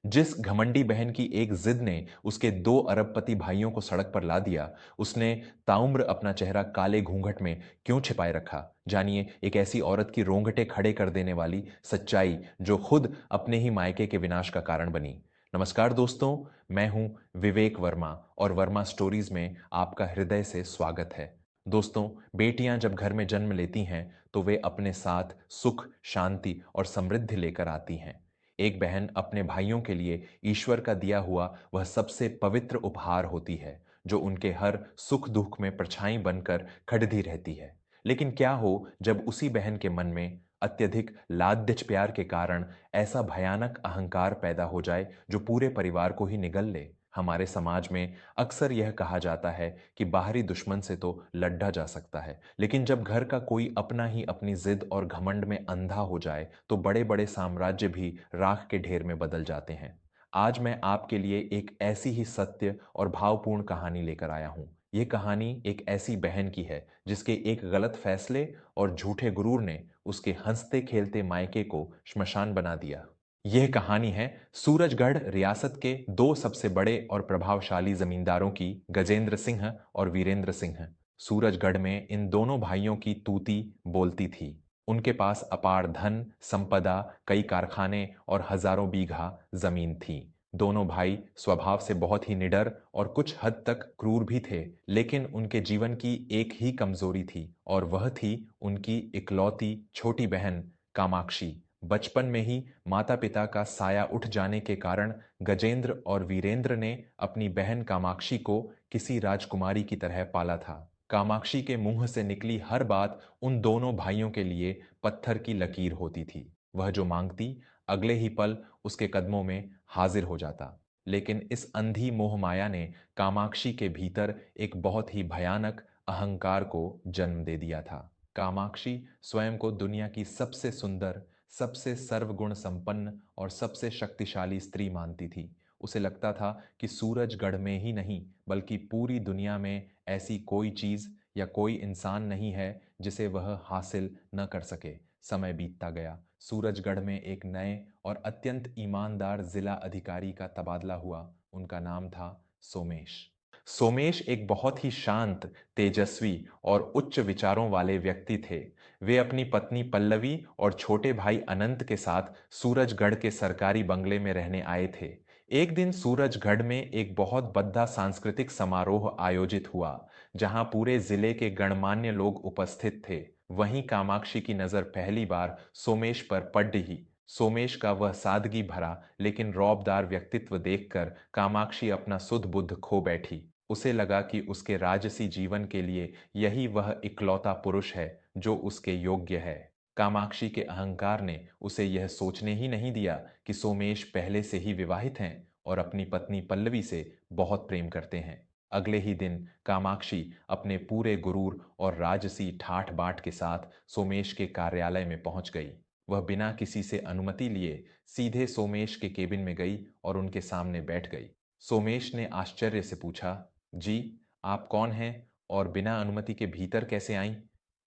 जिस घमंडी बहन की एक जिद ने उसके 2 अरबपति भाइयों को सड़क पर ला दिया, उसने ताउम्र अपना चेहरा काले घूंघट में क्यों छिपाए रखा? जानिए एक ऐसी औरत की रोंगटे खड़े कर देने वाली सच्चाई जो खुद अपने ही मायके के विनाश का कारण बनी। नमस्कार दोस्तों, मैं हूं विवेक वर्मा और वर्मा स्टोरीज में आपका हृदय से स्वागत है। दोस्तों, बेटियां जब घर में जन्म लेती हैं तो वे अपने साथ सुख, शांति और समृद्धि लेकर आती हैं। एक बहन अपने भाइयों के लिए ईश्वर का दिया हुआ वह सबसे पवित्र उपहार होती है, जो उनके हर सुख दुख में परछाई बनकर खड़ती रहती है। लेकिन क्या हो जब उसी बहन के मन में अत्यधिक लाद्य प्यार के कारण ऐसा भयानक अहंकार पैदा हो जाए जो पूरे परिवार को ही निगल ले? हमारे समाज में अक्सर यह कहा जाता है कि बाहरी दुश्मन से तो लड़ा जा सकता है, लेकिन जब घर का कोई अपना ही अपनी जिद और घमंड में अंधा हो जाए तो बड़े बड़े साम्राज्य भी राख के ढेर में बदल जाते हैं। आज मैं आपके लिए एक ऐसी ही सत्य और भावपूर्ण कहानी लेकर आया हूं। यह कहानी एक ऐसी बहन की है जिसके एक गलत फैसले और झूठे गुरूर ने उसके हंसते खेलते मायके को श्मशान बना दिया। यह कहानी है सूरजगढ़ रियासत के 2 सबसे बड़े और प्रभावशाली जमींदारों की, गजेंद्र सिंह और वीरेंद्र सिंह। सूरजगढ़ में इन दोनों भाइयों की तूती बोलती थी। उनके पास अपार धन, संपदा, कई कारखाने और हजारों बीघा जमीन थी। दोनों भाई स्वभाव से बहुत ही निडर और कुछ हद तक क्रूर भी थे, लेकिन उनके जीवन की एक ही कमजोरी थी और वह थी उनकी इकलौती छोटी बहन कामाक्षी। बचपन में ही माता पिता का साया उठ जाने के कारण गजेंद्र और वीरेंद्र ने अपनी बहन कामाक्षी को किसी राजकुमारी की तरह पाला था। कामाक्षी के मुंह से निकली हर बात उन दोनों भाइयों के लिए पत्थर की लकीर होती थी। वह जो मांगती, अगले ही पल उसके कदमों में हाजिर हो जाता। लेकिन इस अंधी मोह माया ने कामाक्षी के भीतर एक बहुत ही भयानक अहंकार को जन्म दे दिया था। कामाक्षी स्वयं को दुनिया की सबसे सुंदर, सबसे सर्वगुण संपन्न और सबसे शक्तिशाली स्त्री मानती थी। उसे लगता था कि सूरजगढ़ में ही नहीं बल्कि पूरी दुनिया में ऐसी कोई चीज या कोई इंसान नहीं है जिसे वह हासिल न कर सके। समय बीतता गया। सूरजगढ़ में एक नए और अत्यंत ईमानदार जिला अधिकारी का तबादला हुआ। उनका नाम था सोमेश। सोमेश एक बहुत ही शांत, तेजस्वी और उच्च विचारों वाले व्यक्ति थे। वे अपनी पत्नी पल्लवी और छोटे भाई अनंत के साथ सूरजगढ़ के सरकारी बंगले में रहने आए थे। एक दिन सूरजगढ़ में एक बहुत बड़ा सांस्कृतिक समारोह आयोजित हुआ, जहां पूरे जिले के गणमान्य लोग उपस्थित थे। वहीं कामाक्षी की नजर पहली बार सोमेश पर पड़ ही। सोमेश का वह सादगी भरा लेकिन रौबदार व्यक्तित्व देखकर कामाक्षी अपना सुध बुद्ध खो बैठी। उसे लगा कि उसके राजसी जीवन के लिए यही वह इकलौता पुरुष है जो उसके योग्य है। कामाक्षी के अहंकार ने उसे यह सोचने ही नहीं दिया कि सोमेश पहले से ही विवाहित हैं और अपनी पत्नी पल्लवी से बहुत प्रेम करते हैं। अगले ही दिन कामाक्षी अपने पूरे गुरूर और राजसी ठाठ बाट के साथ सोमेश के कार्यालय में पहुंच गई। वह बिना किसी से अनुमति लिए सीधे सोमेश के केबिन में गई और उनके सामने बैठ गई। सोमेश ने आश्चर्य से पूछा, जी, आप कौन हैं और बिना अनुमति के भीतर कैसे आईं?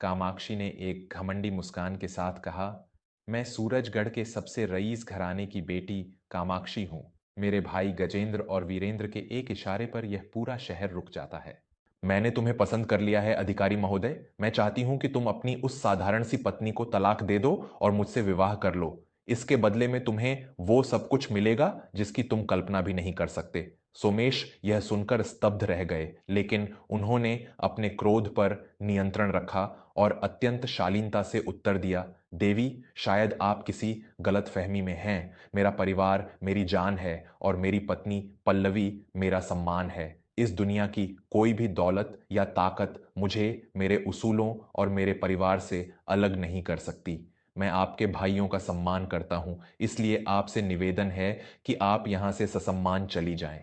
कामाक्षी ने एक घमंडी मुस्कान के साथ कहा, मैं सूरजगढ़ के सबसे रईस घराने की बेटी कामाक्षी हूँ। मेरे भाई गजेंद्र और वीरेंद्र के एक इशारे पर यह पूरा शहर रुक जाता है। मैंने तुम्हें पसंद कर लिया है अधिकारी महोदय। मैं चाहती हूं कि तुम अपनी उस साधारण सी पत्नी को तलाक दे दो और मुझसे विवाह कर लो। इसके बदले में तुम्हें वो सब कुछ मिलेगा जिसकी तुम कल्पना भी नहीं कर सकते। सोमेश यह सुनकर स्तब्ध रह गए, लेकिन उन्होंने अपने क्रोध पर नियंत्रण रखा और अत्यंत शालीनता से उत्तर दिया, देवी, शायद आप किसी गलतफहमी में हैं। मेरा परिवार मेरी जान है और मेरी पत्नी पल्लवी मेरा सम्मान है। इस दुनिया की कोई भी दौलत या ताकत मुझे मेरे उसूलों और मेरे परिवार से अलग नहीं कर सकती। मैं आपके भाइयों का सम्मान करता हूं, इसलिए आपसे निवेदन है कि आप यहां से ससम्मान चली जाएं।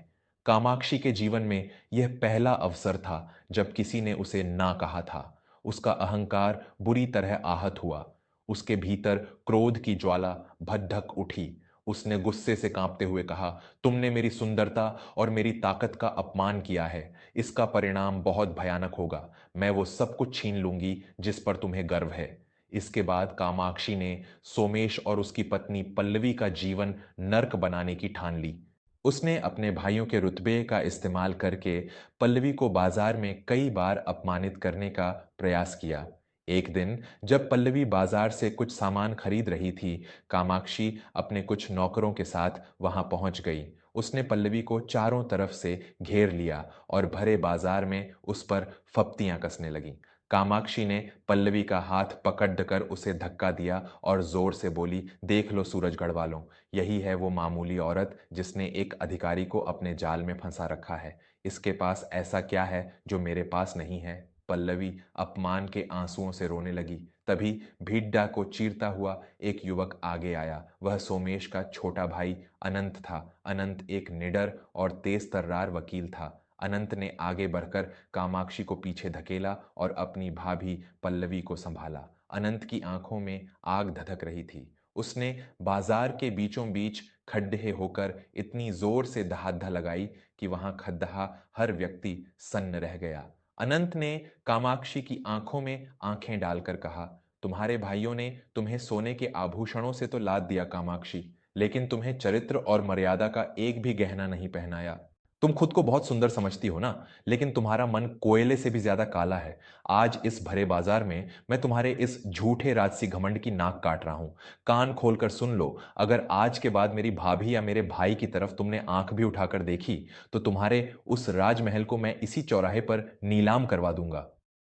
कामाक्षी के जीवन में यह पहला अवसर था जब किसी ने उसे ना कहा था। उसका अहंकार बुरी तरह आहत हुआ। उसके भीतर क्रोध की ज्वाला भड़क उठी। उसने गुस्से से कांपते हुए कहा, तुमने मेरी सुंदरता और मेरी ताकत का अपमान किया है। इसका परिणाम बहुत भयानक होगा। मैं वो सब कुछ छीन लूंगी जिस पर तुम्हें गर्व है। इसके बाद कामाक्षी ने सोमेश और उसकी पत्नी पल्लवी का जीवन नर्क बनाने की ठान ली। उसने अपने भाइयों के रुतबे का इस्तेमाल करके पल्लवी को बाजार में कई बार अपमानित करने का प्रयास किया। एक दिन जब पल्लवी बाजार से कुछ सामान खरीद रही थी, कामाक्षी अपने कुछ नौकरों के साथ वहां पहुंच गई। उसने पल्लवी को चारों तरफ से घेर लिया और भरे बाजार में उस पर फप्तियां कसने लगी। कामाक्षी ने पल्लवी का हाथ पकड़ कर उसे धक्का दिया और जोर से बोली, देख लो सूरजगढ़ वालों, यही है वो मामूली औरत जिसने एक अधिकारी को अपने जाल में फंसा रखा है। इसके पास ऐसा क्या है जो मेरे पास नहीं है? पल्लवी अपमान के आंसुओं से रोने लगी। तभी भीड्डा को चीरता हुआ एक युवक आगे आया। वह सोमेश का छोटा भाई अनंत था। अनंत एक निडर और तेज तर्रार वकील था। अनंत ने आगे बढ़कर कामाक्षी को पीछे धकेला और अपनी भाभी पल्लवी को संभाला। अनंत की आंखों में आग धधक रही थी। उसने बाजार के बीचों बीच खड्डे होकर इतनी जोर से दहाड़ लगाई कि वहां खद्दहा हर व्यक्ति सन्न रह गया। अनंत ने कामाक्षी की आंखों में आंखें डालकर कहा, तुम्हारे भाइयों ने तुम्हें सोने के आभूषणों से तो लाद दिया कामाक्षी, लेकिन तुम्हें चरित्र और मर्यादा का एक भी गहना नहीं पहनाया। तुम खुद को बहुत सुंदर समझती हो ना, लेकिन तुम्हारा मन कोयले से भी ज्यादा काला है। आज इस भरे बाजार में मैं तुम्हारे इस झूठे राजसी घमंड की नाक काट रहा हूं। कान खोलकर सुन लो, अगर आज के बाद मेरी भाभी या मेरे भाई की तरफ तुमने आंख भी उठाकर देखी तो तुम्हारे उस राजमहल को मैं इसी चौराहे पर नीलाम करवा दूंगा।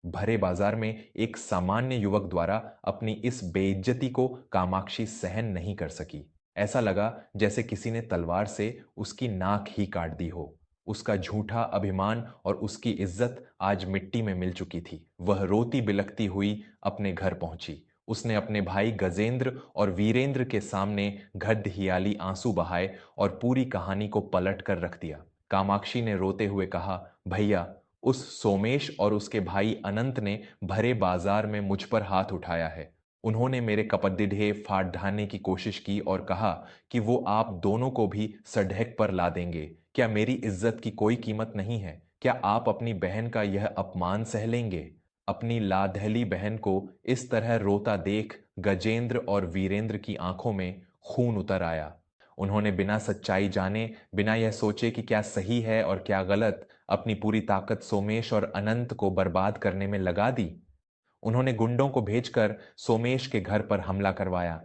भरे बाजार में एक सामान्य युवक द्वारा अपनी इस बेइज्जती को कामाक्षी सहन नहीं कर सकी। ऐसा लगा जैसे किसी ने तलवार से उसकी नाक ही काट दी हो। उसका झूठा अभिमान और उसकी इज्जत आज मिट्टी में मिल चुकी थी। वह रोती बिलखती हुई अपने घर पहुंची। उसने अपने भाई गजेंद्र और वीरेंद्र के सामने घड़ियाली आंसू बहाए और पूरी कहानी को पलट कर रख दिया। कामाक्षी ने रोते हुए कहा, भैया, उस सोमेश और उसके भाई अनंत ने भरे बाजार में मुझ पर हाथ उठाया है। उन्होंने मेरे कपड़े फाड़ ढाने की कोशिश की और कहा कि वो आप दोनों को भी सड़क पर ला देंगे। क्या मेरी इज्जत की कोई कीमत नहीं है? क्या आप अपनी बहन का यह अपमान सह लेंगे? अपनी लाडली बहन को इस तरह रोता देख गजेंद्र और वीरेंद्र की आंखों में खून उतर आया। उन्होंने बिना सच्चाई जाने, बिना यह सोचे कि क्या सही है और क्या गलत, अपनी पूरी ताकत सोमेश और अनंत को बर्बाद करने में लगा दी। उन्होंने गुंडों को भेजकर सोमेश के घर पर हमला करवाया,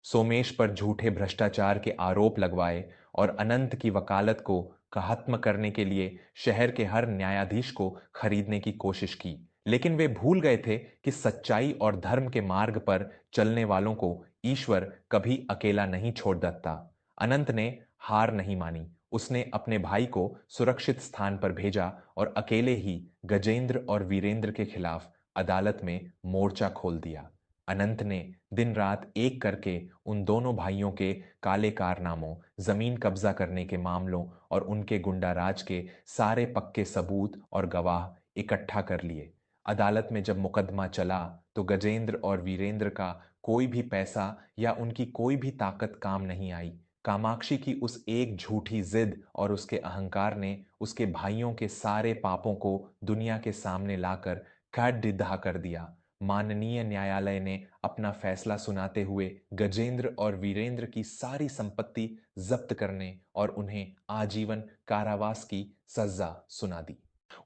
सोमेश पर झूठे भ्रष्टाचार के आरोप लगवाए और अनंत की वकालत को खत्म करने के लिए शहर के हर न्यायाधीश को खरीदने की कोशिश की। लेकिन वे भूल गए थे कि सच्चाई और धर्म के मार्ग पर चलने वालों को ईश्वर कभी अकेला नहीं छोड़ देता। अनंत ने हार नहीं मानी। उसने अपने भाई को सुरक्षित स्थान पर भेजा और अकेले ही गजेंद्र और वीरेंद्र के खिलाफ अदालत में मोर्चा खोल दिया। अनंत ने दिन रात एक करके उन दोनों भाइयों के काले कारनामों, जमीन कब्जा करने के मामलों और उनके गुंडा राज के सारे पक्के सबूत और गवाह इकट्ठा कर लिए। अदालत में जब मुकदमा चला तो गजेंद्र और वीरेंद्र का कोई भी पैसा या उनकी कोई भी ताकत काम नहीं आई। कामाक्षी की उस एक झूठी जिद और उसके अहंकार ने उसके भाइयों के सारे पापों को दुनिया के सामने लाकर खैर कर दिया। माननीय न्यायालय ने अपना फैसला सुनाते हुए गजेंद्र और वीरेंद्र की सारी संपत्ति जब्त करने और उन्हें आजीवन कारावास की सजा सुना दी।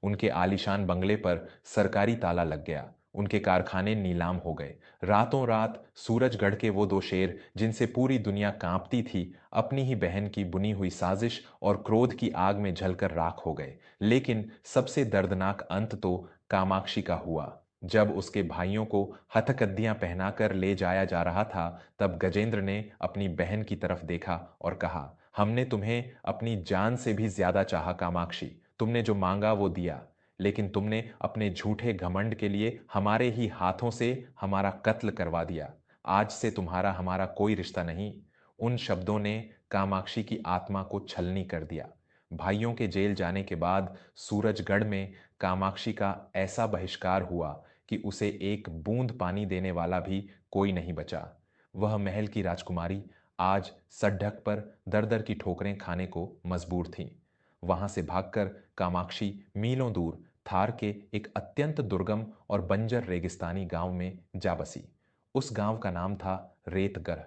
उनके आलीशान बंगले पर सरकारी ताला लग गया। उनके कारखाने नीलाम हो गए। रातों रात सूरजगढ़ के वो दो शेर जिनसे पूरी दुनिया कांपती थी, अपनी ही बहन की बुनी हुई साजिश और क्रोध की आग में जलकर राख हो गए। लेकिन सबसे दर्दनाक अंत तो कामाक्षी का हुआ। जब उसके भाइयों को हथकड़ियां पहनाकर ले जाया जा रहा था, तब गजेंद्र ने अपनी बहन की तरफ देखा और कहा, हमने तुम्हें अपनी जान से भी ज्यादा चाहा कामाक्षी। तुमने जो मांगा वो दिया, लेकिन तुमने अपने झूठे घमंड के लिए हमारे ही हाथों से हमारा कत्ल करवा दिया। आज से तुम्हारा हमारा कोई रिश्ता नहीं। उन शब्दों ने कामाक्षी की आत्मा को छलनी कर दिया। भाइयों के जेल जाने के बाद सूरजगढ़ में कामाक्षी का ऐसा बहिष्कार हुआ कि उसे एक बूंद पानी देने वाला भी कोई नहीं बचा। वह महल की राजकुमारी आज सड़क पर दर दर की ठोकरें खाने को मजबूर थी। वहां से भागकर कामाक्षी मीलों दूर थार के एक अत्यंत दुर्गम और बंजर रेगिस्तानी गांव में जा बसी। उस गांव का नाम था रेतगढ़।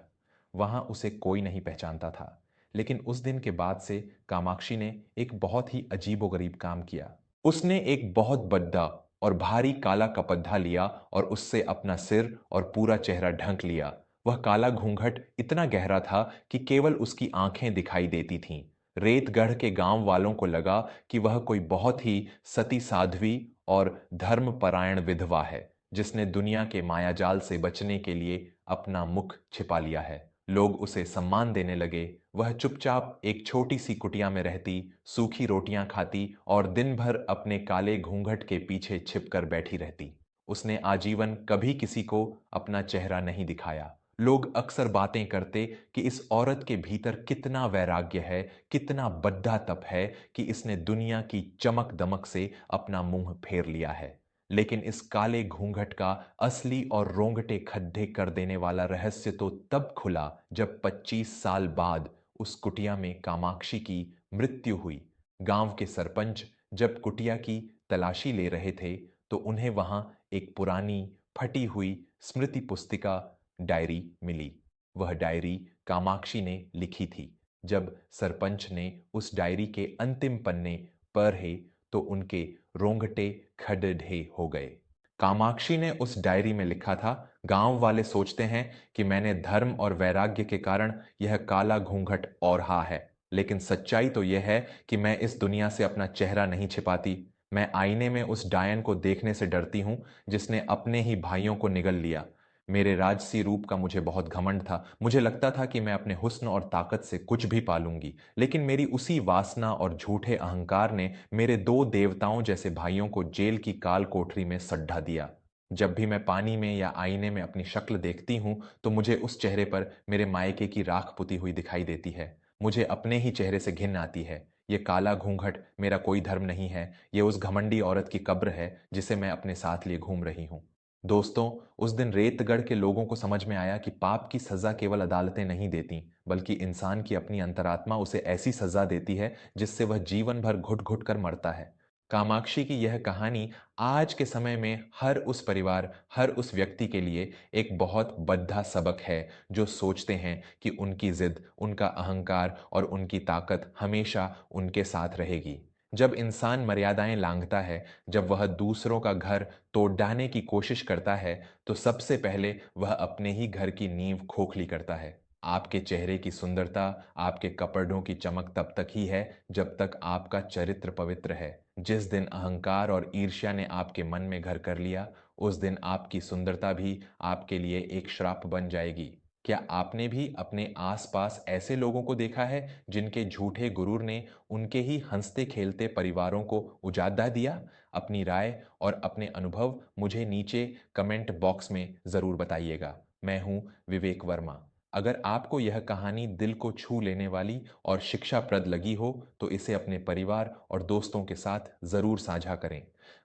वहां उसे कोई नहीं पहचानता था। लेकिन उस दिन के बाद से कामाक्षी ने एक बहुत ही अजीबोगरीब काम किया। उसने एक बहुत बड़ा और भारी काला कपड़ा लिया और उससे अपना सिर और पूरा चेहरा ढक लिया। वह काला घूंघट इतना गहरा था कि केवल उसकी आंखें दिखाई देती थीं। रेतगढ़ के गांव वालों को लगा कि वह कोई बहुत ही सती साध्वी और धर्मपरायण विधवा है, जिसने दुनिया के मायाजाल से बचने के लिए अपना मुख छिपा लिया है। लोग उसे सम्मान देने लगे। वह चुपचाप एक छोटी सी कुटिया में रहती, सूखी रोटियां खाती और दिन भर अपने काले घूंघट के पीछे छिपकर बैठी रहती। उसने आजीवन कभी किसी को अपना चेहरा नहीं दिखाया। लोग अक्सर बातें करते कि इस औरत के भीतर कितना वैराग्य है, कितना बद्धा तप है कि इसने दुनिया की चमक दमक से अपना मुंह फेर लिया है। लेकिन इस काले घूंघट का असली और रोंगटे खड्डे कर देने वाला रहस्य तो तब खुला जब 25 साल बाद उस कुटिया में कामाक्षी की मृत्यु हुई। गांव के सरपंच जब कुटिया की तलाशी ले रहे थे तो उन्हें वहां एक पुरानी फटी हुई स्मृति पुस्तिका डायरी मिली। वह डायरी कामाक्षी ने लिखी थी। जब सरपंच ने उस डायरी के अंतिम पन्ने पढ़े तो उनके रोंगटे खड़े हो गए। कामाक्षी ने उस डायरी में लिखा था, गांव वाले सोचते हैं कि मैंने धर्म और वैराग्य के कारण यह काला घूंघट ओढ़ा है, लेकिन सच्चाई तो यह है कि मैं इस दुनिया से अपना चेहरा नहीं छिपाती। मैं आईने में उस डायन को देखने से डरती हूं जिसने अपने ही भाइयों को निगल लिया। मेरे राजसी रूप का मुझे बहुत घमंड था। मुझे लगता था कि मैं अपने हुस्न और ताकत से कुछ भी पालूंगी, लेकिन मेरी उसी वासना और झूठे अहंकार ने मेरे दो देवताओं जैसे भाइयों को जेल की काल कोठरी में सड्ढा दिया। जब भी मैं पानी में या आईने में अपनी शक्ल देखती हूं तो मुझे उस चेहरे पर मेरे मायके की राख पुती हुई दिखाई देती है। मुझे अपने ही चेहरे से घिन आती है। ये काला घूंघट मेरा कोई धर्म नहीं है। ये उस घमंडी औरत की कब्र है जिसे मैं अपने साथ लिए घूम रही हूं। दोस्तों, उस दिन रेतगढ़ के लोगों को समझ में आया कि पाप की सजा केवल अदालतें नहीं देती, बल्कि इंसान की अपनी अंतरात्मा उसे ऐसी सजा देती है जिससे वह जीवन भर घुट घुट कर मरता है। कामाक्षी की यह कहानी आज के समय में हर उस परिवार, हर उस व्यक्ति के लिए एक बहुत बद्धा सबक है, जो सोचते हैं कि उनकी जिद, उनका अहंकार और उनकी ताकत हमेशा उनके साथ रहेगी। जब इंसान मर्यादाएं लांघता है, जब वह दूसरों का घर तोड़ डालने की कोशिश करता है, तो सबसे पहले वह अपने ही घर की नींव खोखली करता है। आपके चेहरे की सुंदरता, आपके कपड़ों की चमक तब तक ही है जब तक आपका चरित्र पवित्र है। जिस दिन अहंकार और ईर्ष्या ने आपके मन में घर कर लिया, उस दिन आपकी सुंदरता भी आपके लिए एक श्राप बन जाएगी। क्या आपने भी अपने आसपास ऐसे लोगों को देखा है जिनके झूठे गुरूर ने उनके ही हंसते खेलते परिवारों को उजाड़ा दिया? अपनी राय और अपने अनुभव मुझे नीचे कमेंट बॉक्स में ज़रूर बताइएगा। मैं हूं विवेक वर्मा। अगर आपको यह कहानी दिल को छू लेने वाली और शिक्षाप्रद लगी हो तो इसे अपने परिवार और दोस्तों के साथ ज़रूर साझा करें।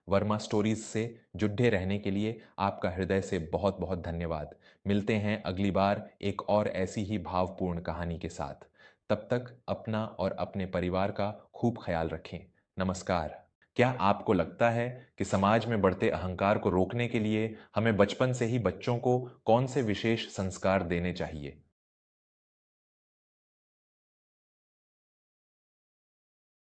वर्मा स्टोरीज से जुड़े रहने के लिए आपका हृदय से बहुत बहुत धन्यवाद। मिलते हैं अगली बार एक और ऐसी ही भावपूर्ण कहानी के साथ। तब तक अपना और अपने परिवार का खूब ख्याल रखें। नमस्कार। क्या आपको लगता है कि समाज में बढ़ते अहंकार को रोकने के लिए हमें बचपन से ही बच्चों को कौन से विशेष संस्कार देने चाहिए?